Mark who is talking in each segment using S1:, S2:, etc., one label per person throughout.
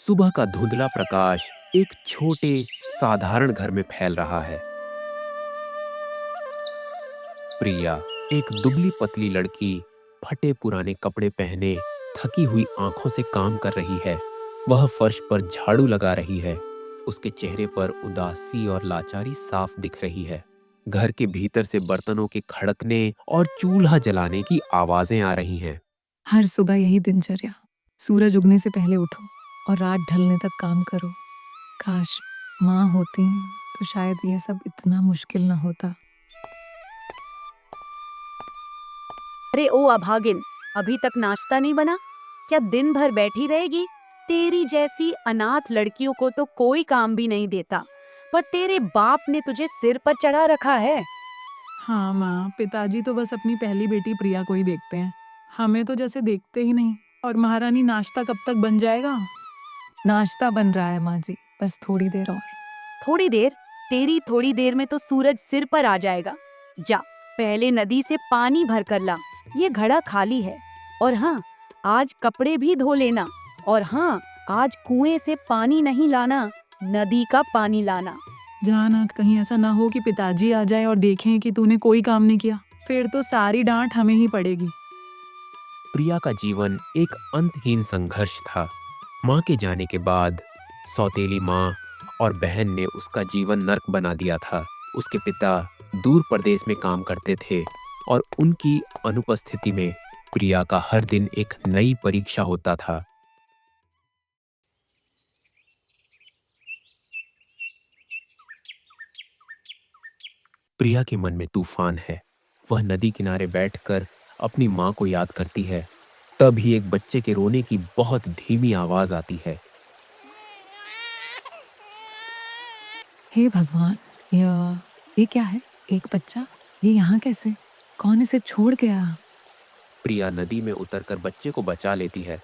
S1: सुबह का धुंधला प्रकाश एक छोटे साधारण घर में फैल रहा है। प्रिया, एक दुबली पतली लड़की, फटे पुराने कपड़े पहने थकी हुई आंखों से काम कर रही है। वह फर्श पर झाड़ू लगा रही है। उसके चेहरे पर उदासी और लाचारी साफ दिख रही है। घर के भीतर से बर्तनों के खड़कने और चूल्हा जलाने की आवाजें आ रही हैं।
S2: हर सुबह यही दिनचर्या। सूरज उगने से पहले उठो और रात ढलने तक काम करो। काश माँ होती तो शायद यह सब इतना मुश्किल न होता।
S3: अरे ओ अभागिन, अभी तक नाश्ता नहीं बना? क्या दिन भर बैठी रहेगी? तेरी जैसी अनाथ लड़कियों को तो कोई काम भी नहीं देता, पर तेरे बाप ने तुझे सिर पर चढ़ा रखा है।
S4: हाँ माँ, पिताजी तो बस अपनी पहली बेटी प्रिया को ही देखते हैं। हमें तो जैसे देखते ही नहीं। और महारानी, नाश्ता कब तक बन जाएगा?
S2: नाश्ता बन रहा है माँ जी, बस थोड़ी देर और।
S3: थोड़ी देर? तेरी थोड़ी देर में तो सूरज सिर पर आ जाएगा। जा, पहले नदी से पानी भर कर ला। ये घड़ा खाली है। और हाँ, आज कपड़े भी धो लेना। और हाँ, आज कुएं से पानी नहीं लाना, नदी का पानी लाना।
S4: जाना कहीं ऐसा ना हो कि पिताजी आ जाए और देखें कि तूने कोई काम नहीं किया। फिर तो सारी डांट हमें ही पड़ेगी।
S1: प्रिया का जीवन एक अंतहीन संघर्ष था। माँ के जाने के बाद सौतेली माँ और बहन ने उसका जीवन नर्क बना दिया था। उसके पिता दूर प्रदेश में काम करते थे और उनकी अनुपस्थिति में प्रिया का हर दिन एक नई परीक्षा होता था। प्रिया के मन में तूफान है। वह नदी किनारे बैठकर अपनी माँ को याद करती है। तभी एक बच्चे के रोने की बहुत धीमी आवाज आती है।
S2: हे भगवान, ये क्या है? एक बच्चा? ये यहाँ कैसे? कौन इसे छोड़ गया?
S1: प्रिया नदी में उतरकर बच्चे को बचा लेती है।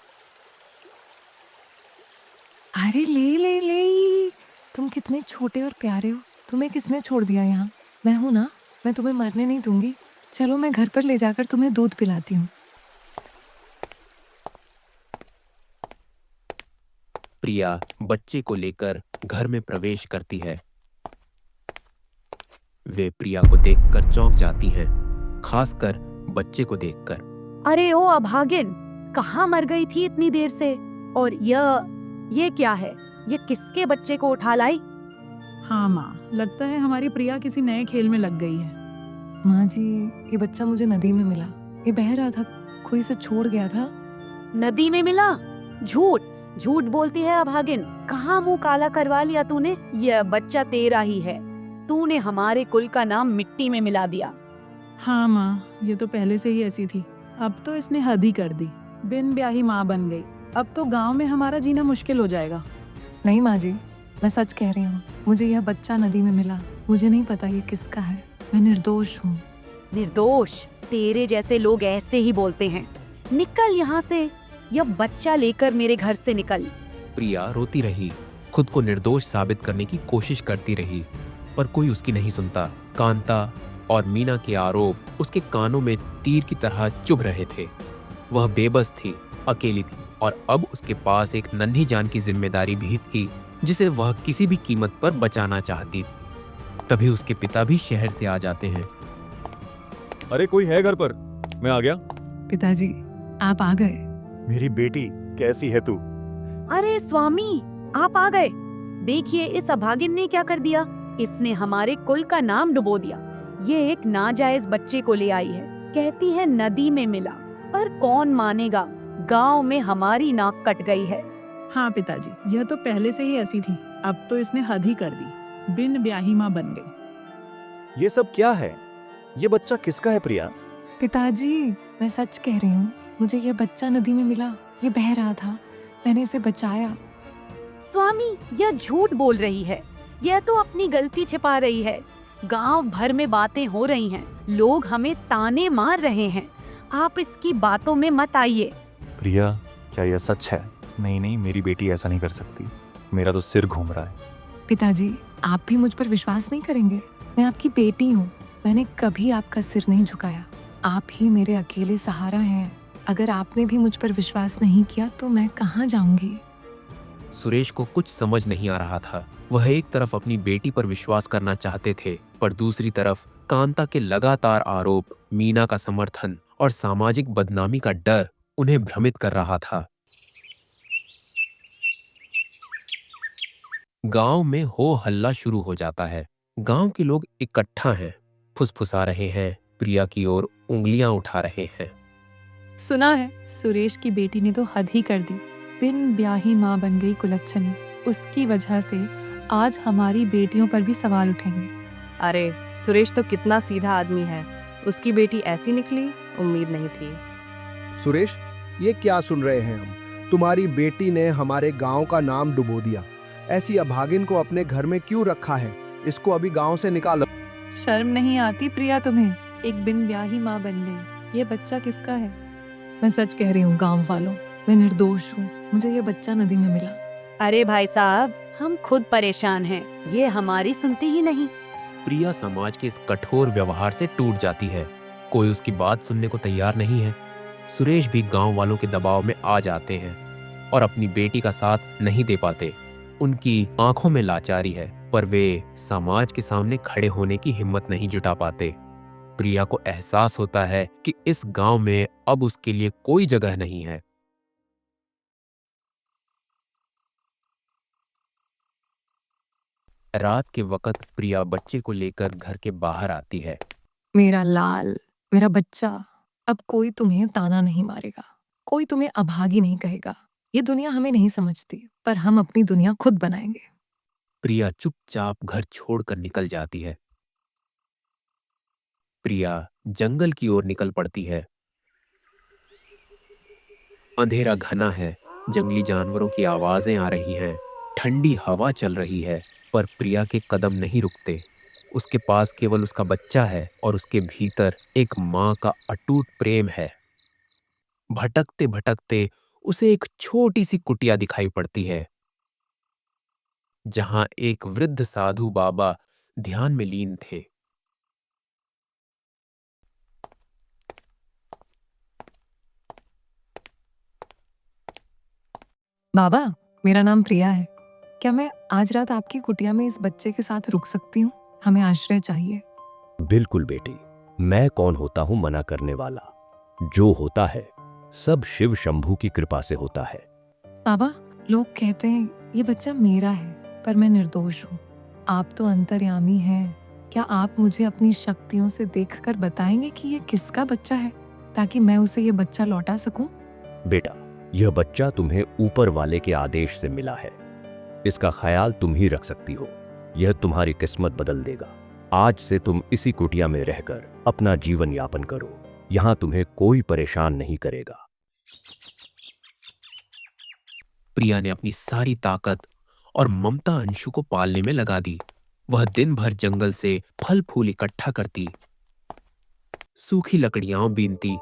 S2: अरे ले ले ले, तुम कितने छोटे और प्यारे हो। तुम्हें किसने छोड़ दिया यहाँ? मैं हूँ ना, मैं तुम्हें मरने नहीं दूंगी। चलो मैं घर पर ले जाकर तुम्हें दूध पिलाती हूँ।
S1: प्रिया बच्चे को लेकर घर में प्रवेश करती है। वे प्रिया को देखकर चौंक जाती हैं, खासकर बच्चे को देखकर।
S3: अरे ओ अभागिन, कहाँ मर गई थी इतनी देर से? और ये क्या है? ये किसके बच्चे को उठा लाई?
S4: हाँ माँ, लगता है हमारी प्रिया किसी नए खेल में लग गई है।
S2: माँ जी, ये बच्चा मुझे नदी में मिला। ये बह रहा था, कोई इसे छोड़ गया था।
S3: नदी में मिला? झूठ झूठ बोलती है अभागिन। कहाँ मुंह काला करवा लिया तूने? यह बच्चा तेरा ही है। तूने हमारे कुल का नाम मिट्टी में मिला दिया।
S4: हाँ माँ, ये तो पहले से ही ऐसी थी। अब तो इसने हद ही कर दी। बिन ब्याही माँ बन गई। अब तो गांव में हमारा जीना मुश्किल हो जाएगा।
S2: नहीं माँ जी, मैं सच कह रही हूँ। मुझे यह बच्चा नदी में मिला। मुझे नहीं पता ये किसका है। मैं निर्दोष हूँ।
S3: निर्दोष? तेरे जैसे लोग ऐसे ही बोलते हैं। निकल यहाँ से। यह बच्चा लेकर मेरे घर से निकल।
S1: प्रिया रोती रही, खुद को निर्दोष साबित करने की कोशिश करती रही, पर कोई उसकी नहीं सुनता। कांता और मीना के आरोप उसके कानों में तीर की तरह चुभ रहे थे। वह बेबस थी, अकेली थी, और अब उसके पास एक नन्ही जान की जिम्मेदारी भी थी जिसे वह किसी भी कीमत पर बचाना चाहती थी। तभी उसके पिता भी शहर से आ जाते हैं।
S5: अरे कोई है घर पर? मैं आ गया।
S2: पिताजी, आप आ गए।
S5: मेरी बेटी, कैसी है तू?
S3: अरे स्वामी, आप आ गए। देखिए इस अभागिन ने क्या कर दिया। इसने हमारे कुल का नाम डुबो दिया। ये एक नाजायज बच्चे को ले आई है। कहती है नदी में मिला, पर कौन मानेगा। गांव में हमारी नाक कट गई है।
S4: हाँ पिताजी, यह तो पहले से ही ऐसी थी। अब तो इसने हद ही कर दी। बिन ब्याही माँ बन गई।
S5: ये सब क्या है? ये बच्चा किसका है प्रिया?
S2: पिताजी, मैं सच कह रही हूँ। मुझे यह बच्चा नदी में मिला। ये बह रहा था, मैंने इसे बचाया।
S3: स्वामी, यह झूठ बोल रही है। यह तो अपनी गलती छिपा रही है। गांव भर में बातें हो रही हैं। लोग हमें ताने मार रहे हैं। आप इसकी बातों में मत आइए।
S5: प्रिया, क्या यह सच है? नहीं नहीं, मेरी बेटी ऐसा नहीं कर सकती। मेरा तो सिर घूम रहा है।
S2: पिताजी, आप भी मुझ पर विश्वास नहीं करेंगे? मैं आपकी बेटी हूँ। मैंने कभी आपका सिर नहीं झुकाया। आप ही मेरे अकेले सहारा हैं। अगर आपने भी मुझ पर विश्वास नहीं किया तो मैं कहाँ जाऊंगी?
S1: सुरेश को कुछ समझ नहीं आ रहा था। वह एक तरफ अपनी बेटी पर विश्वास करना चाहते थे, पर दूसरी तरफ कांता के लगातार आरोप, मीना का समर्थन और सामाजिक बदनामी का डर उन्हें भ्रमित कर रहा था। गांव में हो हल्ला शुरू हो जाता है। गांव के लोग इकट्ठा हैं, फुसफुसा रहे हैं, प्रिया की ओर उंगलियां उठा रहे हैं।
S2: सुना है सुरेश की बेटी ने तो हद ही कर दी, बिन ब्याही माँ बन गई कुलच्छनी। उसकी वजह से आज हमारी बेटियों पर भी सवाल उठेंगे।
S6: अरे सुरेश तो कितना सीधा आदमी है, उसकी बेटी ऐसी निकली, उम्मीद नहीं थी।
S7: सुरेश, ये क्या सुन रहे हैं हम? तुम्हारी बेटी ने हमारे गांव का नाम डुबो दिया। ऐसी अभागिन को अपने घर में क्यों रखा है? इसको अभी गांव से निकालो।
S2: शर्म नहीं आती प्रिया तुम्हें? एक बिन ब्याही माँ बन गई। ये बच्चा किसका है? मैं सच कह रही हूँ गांव वालों, मैं निर्दोष हूँ। मुझे ये बच्चा नदी में मिला।
S3: अरे भाई साहब, हम खुद परेशान हैं, ये हमारी सुनती ही नहीं।
S1: प्रिया समाज के इस कठोर व्यवहार से टूट जाती है। कोई उसकी बात सुनने को तैयार नहीं है। सुरेश भी गांव वालों के दबाव में आ जाते हैं और अपनी बेटी का साथ नहीं दे पाते। उनकी आंखों में लाचारी है, पर वे समाज के सामने खड़े होने की हिम्मत नहीं जुटा पाते। प्रिया को एहसास होता है कि इस गांव में अब उसके लिए कोई जगह नहीं है। रात के वक्त प्रिया बच्चे को लेकर घर के बाहर आती है।
S2: मेरा लाल, मेरा बच्चा, अब कोई तुम्हें ताना नहीं मारेगा, कोई तुम्हें अभागी नहीं कहेगा। ये दुनिया हमें नहीं समझती, पर हम अपनी दुनिया खुद बनाएंगे।
S1: प्रिया चुपचाप घर छोड़कर निकल जाती है। प्रिया जंगल की ओर निकल पड़ती है। अंधेरा घना है, जंगली जानवरों की आवाजें आ रही हैं, ठंडी हवा चल रही है, पर प्रिया के कदम नहीं रुकते। उसके पास केवल उसका बच्चा है और उसके भीतर एक माँ का अटूट प्रेम है। भटकते भटकते उसे एक छोटी सी कुटिया दिखाई पड़ती है, जहां एक वृद्ध साधु बाबा ध्यान में लीन थे।
S2: बाबा, मेरा नाम प्रिया है। क्या मैं आज रात आपकी कुटिया में इस बच्चे के साथ रुक सकती हूँ? हमें आश्रय चाहिए।
S8: बिल्कुल बेटी, मैं कौन होता हूं मना करने वाला? जो होता है सब शिव शंभू की कृपा से होता है।
S2: बाबा, लोग कहते हैं ये बच्चा मेरा है, पर मैं निर्दोष हूँ। आप तो अंतर्यामी हैं। क्या आप मुझे अपनी शक्तियों से देखकर बताएंगे कि ये किसका बच्चा है, ताकि मैं उसे ये बच्चा लौटा सकूं?
S8: बेटा, यह बच्चा तुम्हें ऊपर वाले के आदेश से मिला है। इसका ख्याल तुम ही रख सकती हो। यह तुम्हारी किस्मत बदल देगा। आज से तुम इसी कुटिया में रहकर अपना जीवन यापन करो। यहां तुम्हें कोई परेशान नहीं करेगा।
S1: प्रिया ने अपनी सारी ताकत और ममता अंशु को पालने में लगा दी। वह दिन भर जंगल से फल फूल इकट्ठा करती, सूखी लकड़ियां बीनती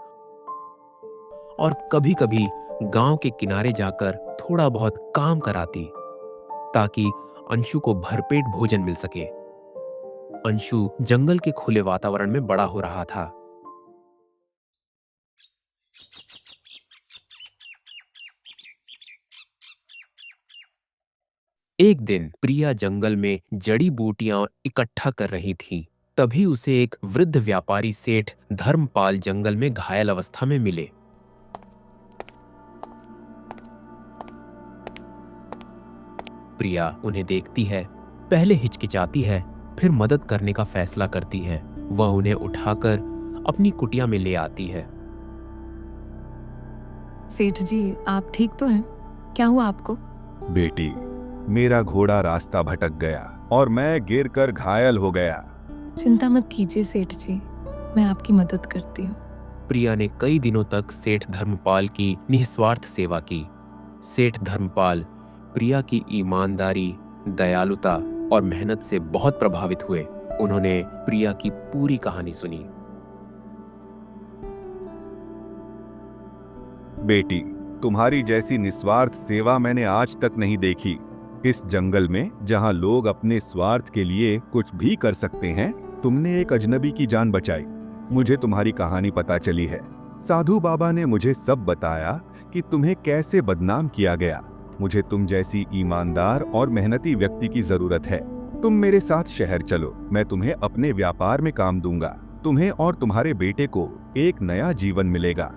S1: और कभी-कभी गांव के किनारे जाकर थोड़ा बहुत काम कराती, ताकि अंशु को भरपेट भोजन मिल सके। अंशु जंगल के खुले वातावरण में बड़ा हो रहा था। एक दिन प्रिया जंगल में जड़ी बूटियां इकट्ठा कर रही थी। तभी उसे एक वृद्ध व्यापारी सेठ धर्मपाल जंगल में घायल अवस्था में मिले। प्रिया उन्हें देखती है, पहले हिचकिचाती है, फिर मदद करने का फैसला करती है। वह उन्हें उठाकर अपनी कुटिया में ले आती है।
S2: सेठ जी, आप ठीक तो हैं? क्या हुआ आपको?
S9: बेटी, मेरा घोड़ा रास्ता भटक गया और मैं गिरकर घायल हो गया।
S2: चिंता मत कीजिए सेठ जी, मैं आपकी मदद करती हूँ।
S1: प्रिया ने कई दिनों तक सेठ धर्मपाल की निस्वार्थ सेवा की। सेठ धर्मपाल प्रिया की ईमानदारी, दयालुता और मेहनत से बहुत प्रभावित हुए। उन्होंने प्रिया की पूरी कहानी सुनी।
S9: बेटी, तुम्हारी जैसी निस्वार्थ सेवा मैंने आज तक नहीं देखी। इस जंगल में जहां लोग अपने स्वार्थ के लिए कुछ भी कर सकते हैं, तुमने एक अजनबी की जान बचाई। मुझे तुम्हारी कहानी पता चली है। साधु बाबा ने मुझे सब बताया कि तुम्हें कैसे बदनाम किया गया। मुझे तुम जैसी ईमानदार और मेहनती व्यक्ति की जरूरत है। तुम मेरे साथ शहर चलो, मैं तुम्हें अपने व्यापार में काम दूंगा। तुम्हें और तुम्हारे बेटे को एक नया जीवन मिलेगा।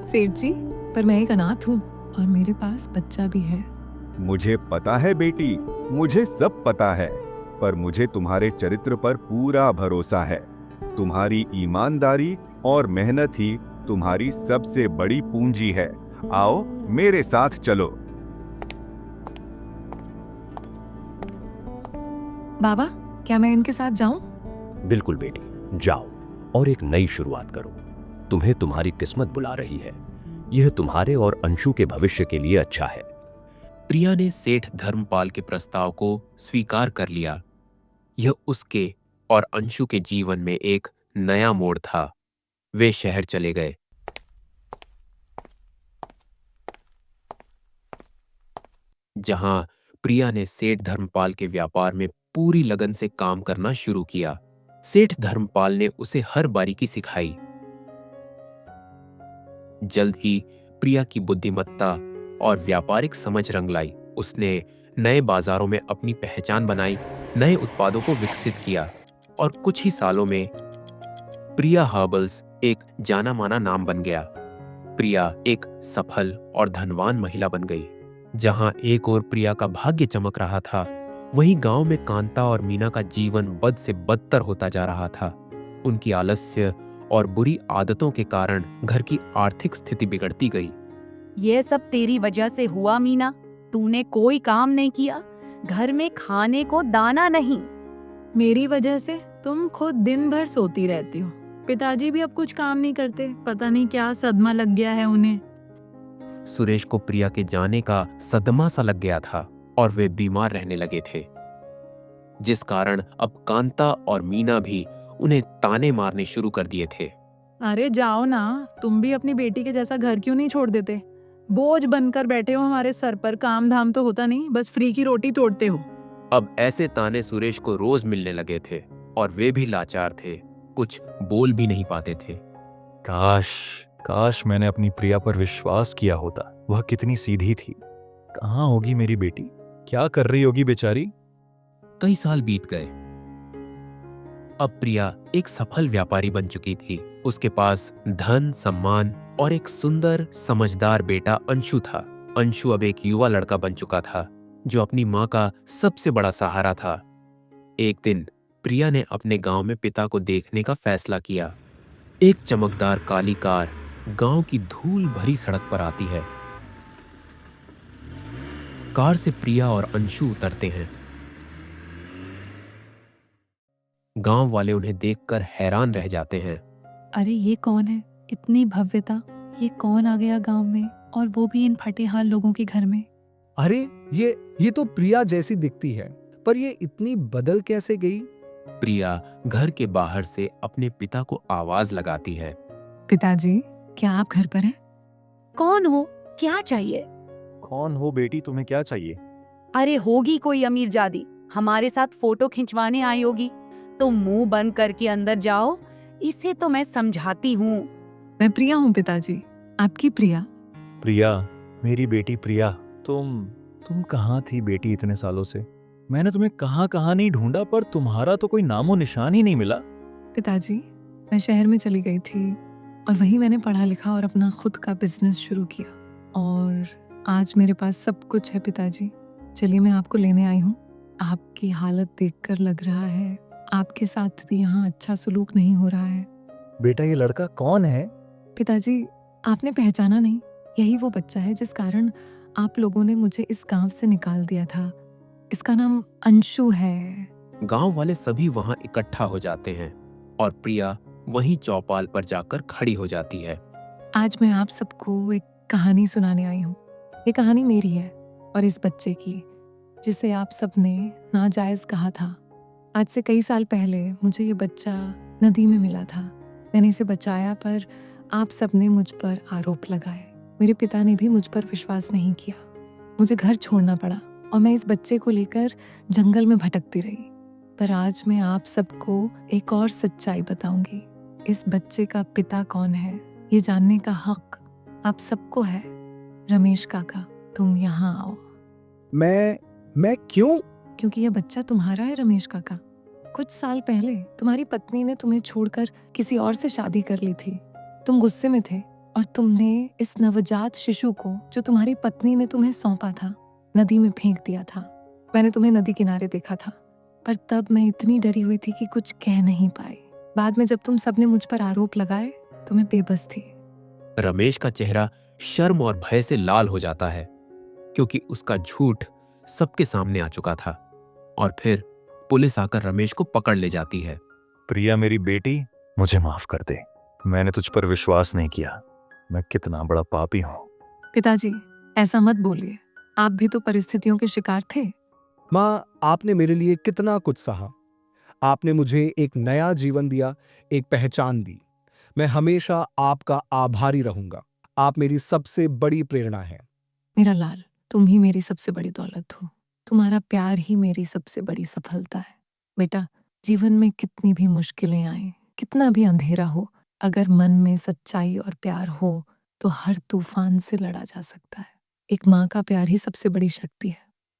S2: सेठ जी, पर मैं एक अनाथ हूँ और मेरे पास बच्चा भी है।
S9: मुझे पता है बेटी, मुझे सब पता है, पर मुझे तुम्हारे चरित्र पर पूरा भरोसा है। तुम्हारी ईमानदारी और मेहनत ही तुम्हारी सबसे बड़ी पूंजी है। आओ मेरे साथ चलो।
S2: बाबा, क्या मैं इनके साथ जाऊं?
S8: बिल्कुल बेटी, जाओ और एक नई शुरुआत करो। तुम्हें तुम्हारी किस्मत बुला रही है। यह तुम्हारे और अंशु के भविष्य के लिए अच्छा है।
S1: प्रिया ने सेठ धर्मपाल के प्रस्ताव को स्वीकार कर लिया। यह उसके और अंशु के जीवन में एक नया मोड़ था। वे शहर चले गए। जहां प्रिया ने सेठ धर्मपाल के व्यापार में पूरी लगन से काम करना शुरू किया। सेठ धर्मपाल ने उसे हर बारीकी सिखाई। जल्द ही प्रिया की बुद्धिमत्ता और व्यापारिक समझ रंग लाई। उसने नए बाजारों में अपनी पहचान बनाई, नए उत्पादों को विकसित किया और कुछ ही सालों में प्रिया हर्बल्स एक जाना माना नाम बन गया। प्रिया एक सफल और धनवान महिला बन गई। जहां एक ओर प्रिया का भाग्य चमक रहा था, वहीं गांव में कांता और मीना का जीवन बद से बदतर होता जा रहा था। उनकी आलस्य और बुरी आदतों के कारण घर की आर्थिक स्थिति बिगड़ती गई।
S3: यह सब तेरी वजह से हुआ मीना। तूने कोई काम नहीं किया, घर में खाने को दाना नहीं।
S4: मेरी वजह से तुम खुद दिन भर सोती रहती हो। पिताजी भी अब कुछ काम नहीं करते। पता नहीं क्या सदमा लग गया है उन्हें।
S1: सुरेश को प्रिया के जाने का सदमा सा लग गया था और वे बीमार रहने लगे थे, जिस कारण अब कांता और मीना भी उन्हें ताने मारने शुरू कर दिए थे।
S4: अरे जाओ ना, तुम भी अपनी बेटी के जैसा घर क्यों नहीं छोड़ देते? बोझ बनकर बैठे हो हमारे सर पर। काम धाम तो होता नहीं, बस फ्री की रोटी तोड़ते हो।
S1: अब ऐसे ताने सुरेश को रोज मिलने लगे थे और वे भी लाचार थे, कुछ बोल भी नहीं पाते थे।
S5: काश मैंने अपनी प्रिया पर विश्वास किया होता। वह कितनी सीधी थी। कहाँ होगी मेरी बेटी? क्या कर रही होगी बेचारी?
S1: कई साल बीत गए। अब प्रिया एक सफल व्यापारी बन चुकी थी। उसके पास धन, सम्मान और एक सुंदर समझदार बेटा अंशु था। अंशु अब एक युवा लड़का बन चुका था, जो अपनी माँ का सबसे बड़ा सहारा था। एक दिन प्रिया ने अपने गांव में पिता को देखने का फैसला किया। एक चमकदार काली कार गांव की धूल भरी सड़क पर आती है। कार से प्रिया और अंशु उतरते हैं। गांव वाले उन्हें देखकर हैरान रह जाते हैं।
S2: अरे ये कौन है? इतनी भव्यता, ये कौन आ गया गांव में, और वो भी इन फटेहाल लोगों के घर में?
S7: अरे ये तो प्रिया जैसी दिखती है, पर ये इतनी बदल कैसे गई?
S1: प्रिया घर के बाहर से अपने पिता को आवाज लगाती है।
S2: पिताजी, क्या आप घर पर हैं?
S3: कौन हो? क्या चाहिए?
S5: कौन हो बेटी, तुम्हें क्या चाहिए?
S3: अरे होगी कोई अमीर जादी, हमारे साथ फोटो खिंचवाने आई होगी। तुम मुंह बंद करके अंदर जाओ, इसे तो मैं समझाती हूँ।
S2: मैं प्रिया हूँ पिताजी, आपकी प्रिया।
S5: प्रिया, मेरी बेटी प्रिया, तुम कहाँ थी बेटी इतने सालों से? मैंने तुम्हें कहाँ नहीं ढूंढा, पर तुम्हारा तो कोई नामो निशान ही नहीं मिला।
S2: पिताजी, मैं शहर में चली गई थी और वहीं मैंने पढ़ा लिखा और अपना खुद का बिजनेस शुरू किया, और आज मेरे पास सब कुछ है पिताजी। चलिए, मैं आपको लेने आई हूँ। आपकी हालत देखकर लग रहा है आपके साथ भी यहाँ अच्छा सलूक नहीं हो रहा है।
S5: बेटा, ये लड़का कौन है?
S2: पिताजी, आपने पहचाना नहीं? यही वो बच्चा है जिस कारण आप लोगों ने मुझे इस गांव से निकाल दिया था। इसका नाम अंशु है।
S1: गांव वाले सभी वहां इकट्ठा हो जाते हैं और प्रिया वहीं चौपाल पर जाकर खड़ी हो जाती है।
S2: आज मैं आप सबको एक कहानी सुनाने आई हूँ। ये कहानी मेरी है और इस बच्चे की, जिसे आप सबने नाजायज कहा था। आज से कई साल पहले मुझे ये बच्चा नदी में मिला था। मैंने इसे बचाया, पर आप सबने मुझ पर आरोप लगाए। मेरे पिता ने भी मुझ पर विश्वास नहीं किया। मुझे घर छोड़ना पड़ा और मैं इस बच्चे को लेकर जंगल में भटकती रही। पर आज मैं आप सबको एक और सच्चाई बताऊंगी। इस बच्चे का पिता कौन है, ये जानने का हक आप सबको है। रमेश काका, तुम यहाँ आओ।
S7: मैं क्यों?
S2: क्योंकि यह बच्चा तुम्हारा है रमेश काका। कुछ साल पहले तुम्हारी पत्नी ने तुम्हें छोड़कर किसी और से शादी कर ली थी। तुम गुस्से में थे और तुमने इस नवजात शिशु को, जो तुम्हारी पत्नी ने तुम्हें सौंपा था, नदी में फेंक दिया था। मैंने तुम्हें नदी किनारे देखा था, पर तब मैं इतनी डरी हुई थी कि कुछ कह नहीं पाई। बाद में जब तुम सबने मुझ पर आरोप लगाए तो मैं बेबस थी।
S1: रमेश का चेहरा शर्म और भय से लाल हो जाता है, क्योंकि उसका झूठ सबके सामने आ चुका था। और फिर पुलिस आकर रमेश को पकड़ ले जाती है।
S5: प्रिया मेरी बेटी, मुझे माफ कर दे। मैंने तुझ पर विश्वास नहीं किया। मैं कितना बड़ा पापी हूँ।
S2: पिताजी, ऐसा मत बोलिए। आप भी तो परिस्थितियों के शिकार थे।
S7: माँ, आपने मेरे लिए कितना कुछ सहा। आपने मुझे एक नया जीवन दिया, एक पहचान दी। मैं हमेशा आपका आभारी रहूंगा। आप मेरी सबसे बड़ी प्रेरणा है।
S2: मेरा लाल, तुम ही मेरी सबसे बड़ी दौलत हो। तुम्हारा प्यार ही मेरी सबसे बड़ी सफलता है। बेटा, जीवन में कितनी भी मुश्किलें आए, कितना भी अंधेरा हो, अगर मन में सच्चाई और प्यार हो तो हर तूफान से लड़ा जा सकता है। एक माँ का प्यार ही सबसे बड़ी शक्ति है।